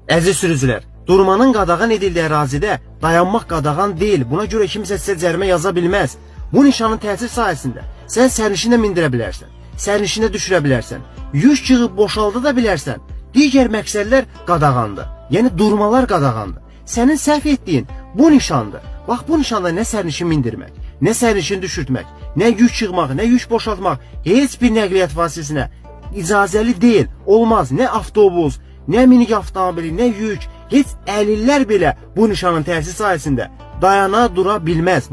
Əziz sürücülər, durmanın qadağan edildiyi ərazidə dayanmaq qadağan deyil. Buna görə kimsə sizə cərimə yaza bilməz. Bu nişanın təsir sayəsində sən sərnişinə mindirə bilərsən, sərnişinə düşürə bilərsən, yük yığıb boşalda da bilərsən. Digər məqsədlər qadağandır. Yəni durmalar qadağandır. Sənin səhv etdiyin bu nişandır. Bax, bu nişanda nə sərnişin mindirmək, nə sərnişin düşürtmək, nə yük yığmaq, nə yük boşaltmaq heç bir nəqliyyat vasitəsinə icazəli deyil. Olmaz. Nə avtobus, nə minik avtomobili, nə yük, heç əlillər belə bu nişanın təsir sayəsində dayana dura bilməz.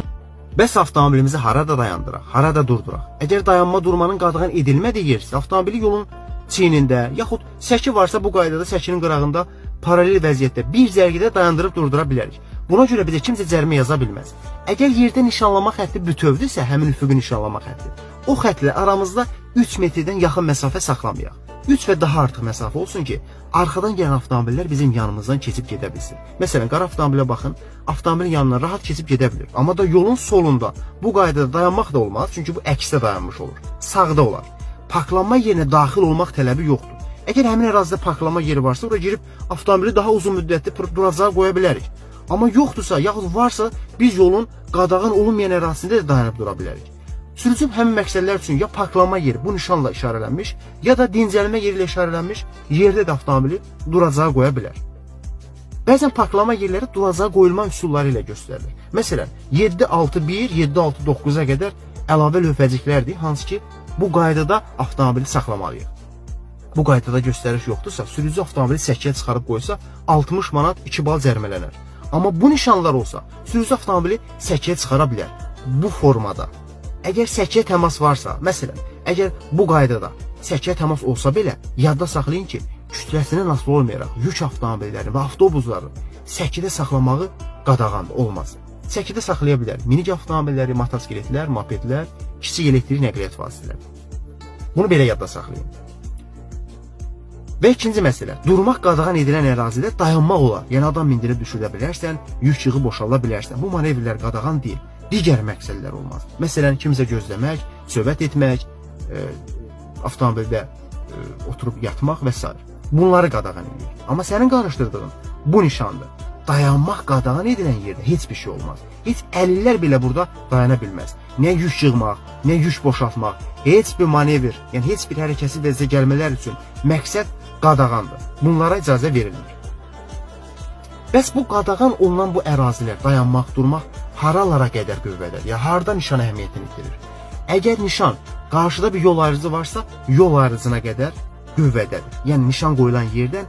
Bəs avtomobilimizi harada dayandıraq, harada durduraq? Əgər dayanma durmanın qadağan edilmədiyi yersə, avtomobili yolun çiynində, yaxud səki varsa bu qaydada səkinin qırağında paralel vəziyyətdə bir zərgidə dayandırıb durdura bilərik. Buna görə bizə kimsə cərimə yaza bilməz. Əgər yerdə nişanlama xətti bütövdürsə, həmin üfüqi nişanlama xətti, o xəttlə aramızda 3 metrdən yaxın məsafə saxlamayaq. 3 və daha artıq məsafə olsun ki, arxadan gələn avtomobillər bizim yanımızdan keçib gedə bilsin. Məsələn, qara avtomobilə baxın, avtomobilin yanından rahat keçib gedə bilir. Amma da yolun solunda bu qaydada dayanmaq da olmaz, çünki bu əksdə dayanmış olur. Sağda olar. Parklanma yerinə daxil olmaq tələbi yoxdur. Əgər həmin ərazidə parklanma yeri varsa, oraya girib avtomobili daha uzun müddətli duracağa qoya bilərik. Amma yoxdursa, yaxud varsa, biz yolun qadağan olunmayan ərazisində də dayanıb dura bilərik. Sürücü həmin məqsədlər üçün ya parklanma yeri bu nişanla işarələnmiş, ya da dincəlmə yeri ilə işarələnmiş yerdə də avtomobili duracağa qoya bilər. Bəzən parklanma yerləri duracağa qoyulma üsulları ilə göstərilir. Məsələn, 761, 769-a qədər əlavə lövhəciklərdir, hansı ki, bu qaydada avtomobili saxlamalıyıq. Bu qaydada göstəriş yoxdursa, sürücü avtomobili səkiyə çıxarıb qoysa, 60 manat 2 bal cərimələnər. Amma bu nişanlar olsa, sürücü avtomobili səkiyə çıxara bilər. Bu formada. Əgər səkiyə təmas varsa, məsələn, əgər bu qaydada səkiyə təmas olsa belə, yadda saxlayın ki, kütləsindən asılı olmayaraq yük avtomobilləri və avtobusları səkidə saxlamağı qadağandır, olmaz. Səkidə saxlaya bilər minik avtomobilləri, motosikletlər, mopedlər, kiçik elektrik nəqliyyat vasitələri. Bunu belə yadda saxlayın. Və ikinci məsələ, durmaq qadağan edilən ərazidə dayanmaq olar. Yəni adam mindirib düşürə bilərsən, yük yığı boşalda bilərsən. Bu manevrlər qadağan deyil. Digər məqsədlər olmaz. Məsələn, kimsə gözləmək, söhbət etmək, avtomobildə oturub yatmaq və s. Bunları qadağan edir. Amma sənin qarışdırdığın bu nişandır. Dayanmaq qadağan edilən yerdə heç bir şey olmaz. Heç əlillər belə burada dayana bilməz. Nə yük yığmaq, nə yük boşaltmaq, heç bir manevr, yəni heç bir hərəkətsiz vəziyyətə gəlmələr üçün məqsəd qadağandır. Bunlara icazə verilmir. Bəs bu qadağan olunan bu ərazilər, dayanmaq, durmaq haralara qədər qüvvədədir? Ya harda nişan əhəmiyyətini itirir? Əgər nişan qarşıda bir yol ayrıcı varsa, yol ayrıcına qədər qüvvədədir. Yəni nişan qoyulan yerdən